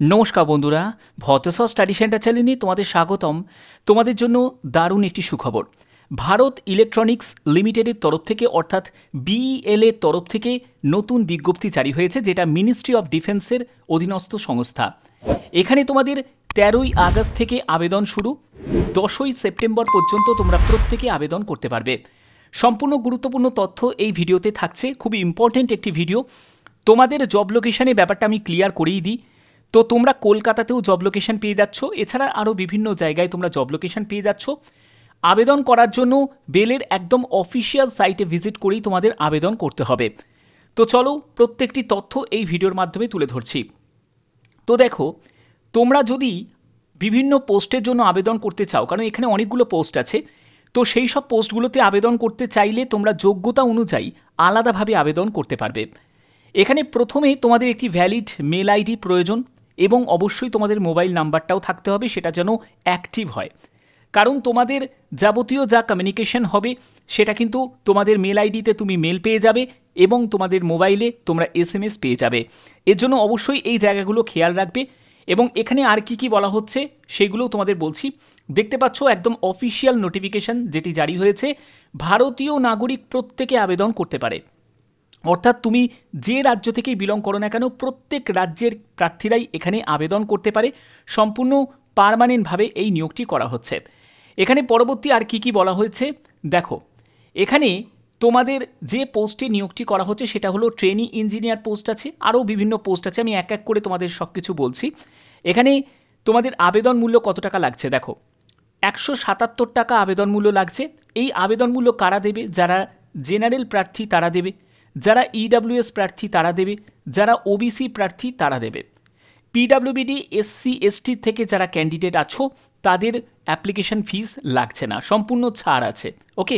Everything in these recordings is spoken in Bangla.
নমস্কার বন্ধুরা, ভতেশ্বর স্টাডি সেন্টার চ্যানেলে তোমাদের স্বাগতম। তোমাদের জন্য দারুণ একটি সুখবর। ভারত ইলেকট্রনিক্স লিমিটেডের তরফ থেকে অর্থাৎ বিইএল এর তরফ থেকে নতুন বিজ্ঞপ্তি জারি হয়েছে, যেটা মিনিস্ট্রি অফ ডিফেন্সের অধীনস্থ সংস্থা। এখানে তোমাদের 13ই আগস্ট থেকে আবেদন শুরু, 10ই সেপ্টেম্বর পর্যন্ত তোমরা প্রত্যেকে আবেদন করতে পারবে। সম্পূর্ণ গুরুত্বপূর্ণ তথ্য এই ভিডিওতে থাকছে, খুবই ইম্পর্টেন্ট একটি ভিডিও। তোমাদের জব লোকেশনের ব্যাপারটা আমি ক্লিয়ার করেই দিই। তো তোমরা কলকাতাতেও জব লোকেশন পেয়ে যাচ্ছ, এছাড়া আরও বিভিন্ন জায়গায় তোমরা জব লোকেশন পেয়ে যাচ্ছ। আবেদন করার জন্য বেলের একদম অফিসিয়াল সাইটে ভিজিট করেই তোমাদের আবেদন করতে হবে। তো চলো প্রত্যেকটি তথ্য এই ভিডিওর মাধ্যমে তুলে ধরছি। তো দেখো, তোমরা যদি বিভিন্ন পোস্টের জন্য আবেদন করতে চাও, কারণ এখানে অনেকগুলো পোস্ট আছে, তো সেই সব পোস্টগুলোতে আবেদন করতে চাইলে তোমরা যোগ্যতা অনুযায়ী আলাদাভাবে আবেদন করতে পারবে। এখানে প্রথমে তোমাদের একটি ভ্যালিড মেল আইডি প্রয়োজন এবং অবশ্যই তোমাদের মোবাইল নাম্বারটাও থাকতে হবে, সেটা যেন অ্যাক্টিভ হয়। কারণ তোমাদের যাবতীয় যা কমিউনিকেশন হবে সেটা কিন্তু তোমাদের মেল আইডিতে তুমি মেল পেয়ে যাবে এবং তোমাদের মোবাইলে তোমরা SMS পেয়ে যাবে। এর জন্য অবশ্যই এই জায়গাগুলো খেয়াল রাখবে। এবং এখানে আর কি বলা হচ্ছে সেগুলোও তোমাদের বলছি। দেখতে পাচ্ছ একদম অফিসিয়াল নোটিফিকেশন যেটি জারি হয়েছে, ভারতীয় নাগরিক প্রত্যেকে আবেদন করতে পারে। অর্থাৎ তুমি যে রাজ্য থেকেই বিলং করো না কেন, প্রত্যেক রাজ্যের প্রার্থীরাই এখানে আবেদন করতে পারে। সম্পূর্ণ পার্মানেন্টভাবে এই নিয়োগটি করা হচ্ছে। এখানে পরবর্তী আর কি বলা হয়েছে দেখো, এখানে তোমাদের যে পোস্টে নিয়োগটি করা হচ্ছে সেটা হলো ট্রেনি ইঞ্জিনিয়ার পোস্ট আছে, আরও বিভিন্ন পোস্ট আছে, আমি এক এক করে তোমাদের সব কিছু বলছি। এখানে তোমাদের আবেদন মূল্য কত টাকা লাগছে দেখো, 177 টাকা আবেদন মূল্য লাগছে। এই আবেদন মূল্য কারা দেবে? যারা জেনারেল প্রার্থী তারা দেবে, যারা EWS প্রার্থী তারা দেবে, যারা OBC প্রার্থী তারা দেবে। PWBD SC ST থেকে যারা ক্যান্ডিডেট আছো তাদের অ্যাপ্লিকেশন ফিস লাগছে না, সম্পূর্ণ ছাড় আছে। ওকে,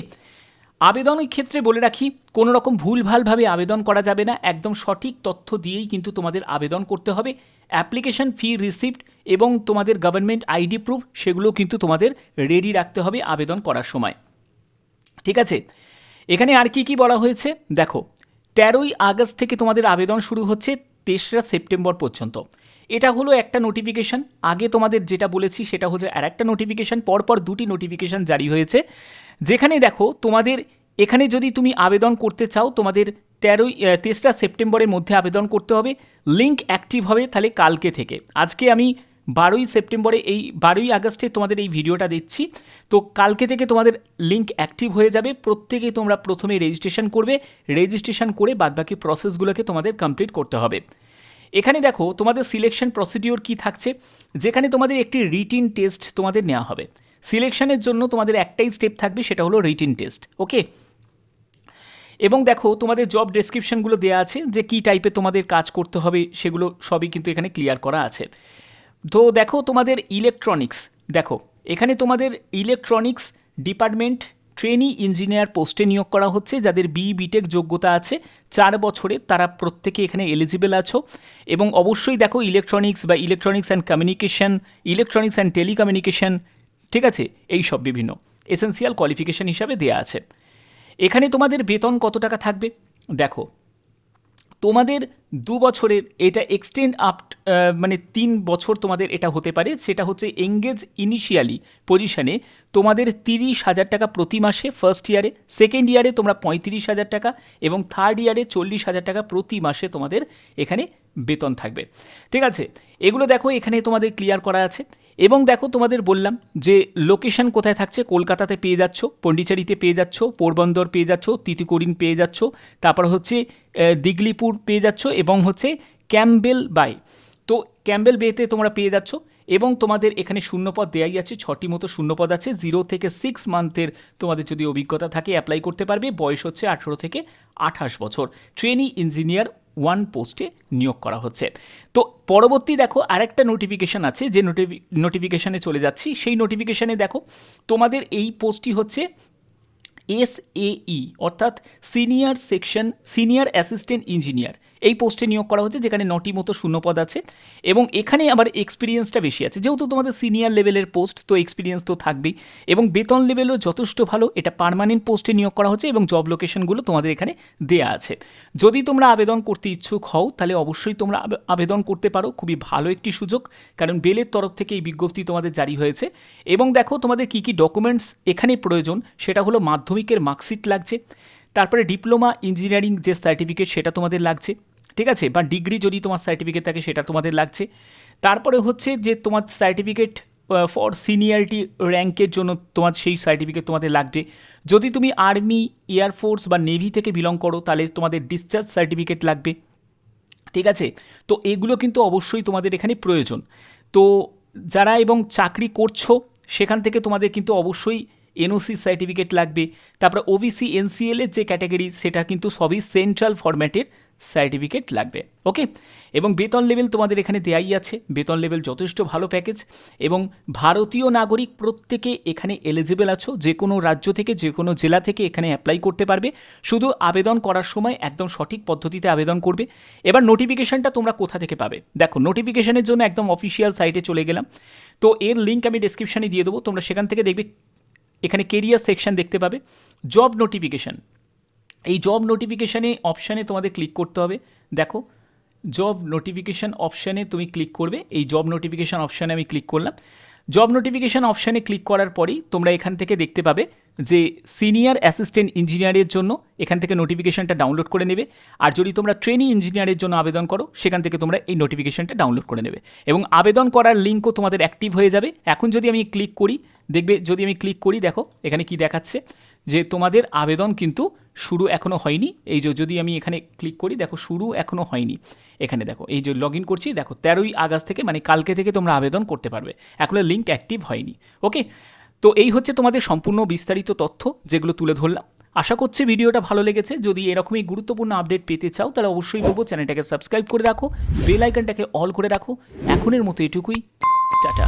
আবেদনের ক্ষেত্রে বলে রাখি, কোনো রকম ভুলভালভাবে আবেদন করা যাবে না, একদম সঠিক তথ্য দিয়েই কিন্তু তোমাদের আবেদন করতে হবে। অ্যাপ্লিকেশন ফি রিসিপ্ট এবং তোমাদের গভর্নমেন্ট ID প্রুফ সেগুলো কিন্তু তোমাদের রেডি রাখতে হবে আবেদন করার সময়। ঠিক আছে, এখানে আর কি বলা হয়েছে দেখো, 13ই আগস্ট থেকে তোমাদের আবেদন শুরু হচ্ছে 3রা সেপ্টেম্বর পর্যন্ত। এটা হলো একটা নোটিফিকেশান। আগে তোমাদের যেটা বলেছি সেটা হলো আর একটা নোটিফিকেশান, পরপর দুটি নোটিফিকেশান জারি হয়েছে। যেখানে দেখো তোমাদের এখানে যদি তুমি আবেদন করতে চাও, তোমাদের 3রা সেপ্টেম্বরের মধ্যে আবেদন করতে হবে। লিঙ্ক অ্যাক্টিভ হবে তাহলে কালকে থেকে। আজকে আমি 12ই সেপ্টেম্বরে এই 12ই আগস্টে তোমাদের এই ভিডিওটা দিচ্ছি, তো কালকে থেকে তোমাদের লিঙ্ক অ্যাক্টিভ হয়ে যাবে। প্রত্যেকেই তোমরা প্রথমে রেজিস্ট্রেশন করবে, রেজিস্ট্রেশন করে বাদবাকি প্রসেসগুলোকে তোমাদের কমপ্লিট করতে হবে। এখানে দেখো তোমাদের সিলেকশন প্রসিডিওর কি থাকছে, যেখানে তোমাদের একটি রিটিন টেস্ট তোমাদের নেওয়া হবে। সিলেকশনের জন্য তোমাদের একটাই স্টেপ থাকবে, সেটা হলো রিটিন টেস্ট। ওকে, এবং দেখো তোমাদের জব ডেসক্রিপশনগুলো দেওয়া আছে, যে কী টাইপের তোমাদের কাজ করতে হবে সেগুলো সবই কিন্তু এখানে ক্লিয়ার করা আছে। তো দেখো তোমাদের ইলেকট্রনিক্স, দেখো এখানে তোমাদের ইলেকট্রনিক্স ডিপার্টমেন্ট ট্রেনি ইঞ্জিনিয়ার পোস্টে নিয়োগ করা হচ্ছে। যাদের BTech যোগ্যতা আছে 4 বছরে, তারা প্রত্যেকে এখানে এলিজিবল আছো। এবং অবশ্যই দেখো ইলেকট্রনিক্স বা electronics and communication, electronics and telecommunication, ঠিক আছে, এই সব বিভিন্ন এসেন্সিয়াল কোয়ালিফিকেশন হিসাবে দেওয়া আছে। এখানে তোমাদের বেতন কত টাকা থাকবে দেখো, তোমাদের 2 বছরের এটা এক্সটেন্ড আপ, মানে 3 বছর তোমাদের এটা হতে পারে। সেটা হচ্ছে এঙ্গেজ ইনিশিয়ালি পজিশনে তোমাদের 30,000 টাকা প্রতি মাসে ফার্স্ট ইয়ারে, সেকেন্ড ইয়ারে তোমরা 35,000 টাকা এবং থার্ড ইয়ারে 40,000 টাকা প্রতি মাসে তোমাদের এখানে বেতন থাকবে। ঠিক আছে, এগুলো দেখো এখানে তোমাদের ক্লিয়ার করা আছে। এবং দেখো তোমাদের বললাম যে লোকেশন কোথায় থাকছে, কলকাতাতে পেয়ে যাচ্ছ, পন্ডিচেরিতে পেয়ে যাচ্ছ, পোরবন্দর পেয়ে যাচ্ছ, তিতুকুরিন পেয়ে যাচ্ছ, তারপর হচ্ছে দিগলিপুর পেয়ে যাচ্ছ এবং হচ্ছে ক্যাম্বেল বাই। তো ক্যাম্বেল বেতে তোমরা পেয়ে যাচ্ছ। এবং তোমাদের এখানে শূন্যপদ দেওয়াই আছে, 6টি মতো শূন্যপদ আছে। 0 থেকে 6 মান্থের তোমাদের যদি অভিজ্ঞতা থাকে অ্যাপ্লাই করতে পারবে। বয়স হচ্ছে 18 থেকে 28 বছর। ট্রেনি ইঞ্জিনিয়ার 1 পোস্টে নিয়োগ করা হচ্ছে। তো পরবর্তী দেখো আরেকটা নোটিফিকেশান আছে, যে নোটিফিকেশানে চলে যাচ্ছি। সেই নোটিফিকেশানে দেখো তোমাদের এই পোস্টটি হচ্ছে SAE অর্থাৎ সিনিয়র অ্যাসিস্ট্যান্ট ইঞ্জিনিয়ার। এই পোস্টে নিয়োগ করা হচ্ছে, যেখানে 9টি মতো শূন্যপদ আছে এবং এখানে আবার এক্সপিরিয়েন্সটা বেশি আছে, যেহেতু তোমাদের সিনিয়র লেভেলের পোস্ট তো এক্সপিরিয়েন্স তো থাকবেই এবং বেতন লেভেলও যথেষ্ট ভালো। এটা পার্মানেন্ট পোস্টে নিয়োগ করা হচ্ছে এবং জব লোকেশনগুলো তোমাদের এখানে দেয়া আছে। যদি তোমরা আবেদন করতে ইচ্ছুক হও তাহলে অবশ্যই তোমরা আবেদন করতে পারো, খুবই ভালো একটি সুযোগ, কারণ বেলের তরফ থেকে এই বিজ্ঞপ্তি তোমাদের জারি হয়েছে। এবং দেখো তোমাদের কী কী ডকুমেন্টস এখানে প্রয়োজন, সেটা হলো মাধ্যমিকের মার্কশিট লাগছে, তারপরে ডিপ্লোমা ইঞ্জিনিয়ারিং যে সার্টিফিকেট সেটা তোমাদের লাগছে, ঠিক আছে, বা ডিগ্রি যদি তোমার সার্টিফিকেট থাকে সেটা তোমাদের লাগছে। তারপরে হচ্ছে যে তোমার সার্টিফিকেট ফর সিনিয়রিটি র্যাঙ্কের জন্য তোমার সেই সার্টিফিকেট তোমাদের লাগবে। যদি তুমি আর্মি, এয়ারফোর্স বা নেভি থেকে বিলং করো তাহলে তোমাদের ডিসচার্জ সার্টিফিকেট লাগবে, ঠিক আছে। তো এগুলো কিন্তু অবশ্যই তোমাদের এখানে প্রয়োজন। তো যারা এবং চাকরি করছো সেখান থেকে তোমাদের কিন্তু অবশ্যই এনওসি সার্টিফিকেট লাগবে। তারপরে ওবিসি এনসিএল এর যে ক্যাটাগরি সেটা কিন্তু সবই সেন্ট্রাল ফরম্যাটের সার্টিফিকেট লাগবে, ওকে। এবং বেতন লেভেল তোমাদের এখানে দেয়াই আছে, বেতন লেভেল যথেষ্ট ভালো প্যাকেজ এবং ভারতীয় নাগরিক প্রত্যেকে এখানে এলিজিবল আছো, যে কোনো রাজ্য থেকে যে কোনো জেলা থেকে এখানে অ্যাপ্লাই করতে পারবে। শুধু আবেদন করার সময় একদম সঠিক পদ্ধতিতে আবেদন করবে। এবার নোটিফিকেশনটা তোমরা কোথা থেকে পাবে, দেখো নোটিফিকেশনের জন্য একদম অফিসিয়াল সাইটে চলে গেলাম, তো এর লিঙ্ক আমি ডেসক্রিপশানে দিয়ে দেবো, তোমরা সেখান থেকে দেখবে এখানে কেরিয়ার সেকশন দেখতে পাবে, জব নোটিফিকেশান। এই জব নোটিফিকেশানে অপশানে তোমাদের ক্লিক করতে হবে। দেখো জব নোটিফিকেশান অপশানে তুমি ক্লিক করবে, এই জব নোটিফিকেশান অপশানে আমি ক্লিক করলাম। জব নোটিফিকেশান অপশানে ক্লিক করার পরেই তোমরা এখান থেকে দেখতে পাবে যে সিনিয়র অ্যাসিস্ট্যান্ট ইঞ্জিনিয়ারের জন্য এখান থেকে নোটিফিকেশানটা ডাউনলোড করে নেবে। আর যদি তোমরা ট্রেনি ইঞ্জিনিয়ারের জন্য আবেদন করো সেখান থেকে তোমরা এই নোটিফিকেশানটা ডাউনলোড করে নেবে এবং আবেদন করার লিঙ্কও তোমাদের অ্যাক্টিভ হয়ে যাবে। এখন যদি আমি ক্লিক করি, দেখবে যদি আমি ক্লিক করি, দেখো এখানে কি দেখাচ্ছে যে তোমাদের আবেদন কিন্তু শুরু এখনও হয়নি। এই যে যদি আমি এখানে ক্লিক করি, দেখো শুরু এখনও হয়নি। এখানে দেখো এই যে লগ ইন করছি, দেখো 13ই আগস্ট থেকে মানে কালকে থেকে তোমরা আবেদন করতে পারবে, এখনও লিঙ্ক অ্যাক্টিভ হয়নি, ওকে। তো এই হচ্ছে তোমাদের সম্পূর্ণ বিস্তারিত তথ্য যেগুলো তুলে ধরলাম। আশা করছি ভিডিওটা ভালো লেগেছে। যদি এরকমই গুরুত্বপূর্ণ আপডেট পেতে চাও তাহলে অবশ্যই বলবো চ্যানেলটাকে সাবস্ক্রাইব করে রাখো, বেল আইকনটাকে অল করে রাখো। এখনের মতো এটুকুই, টাটা।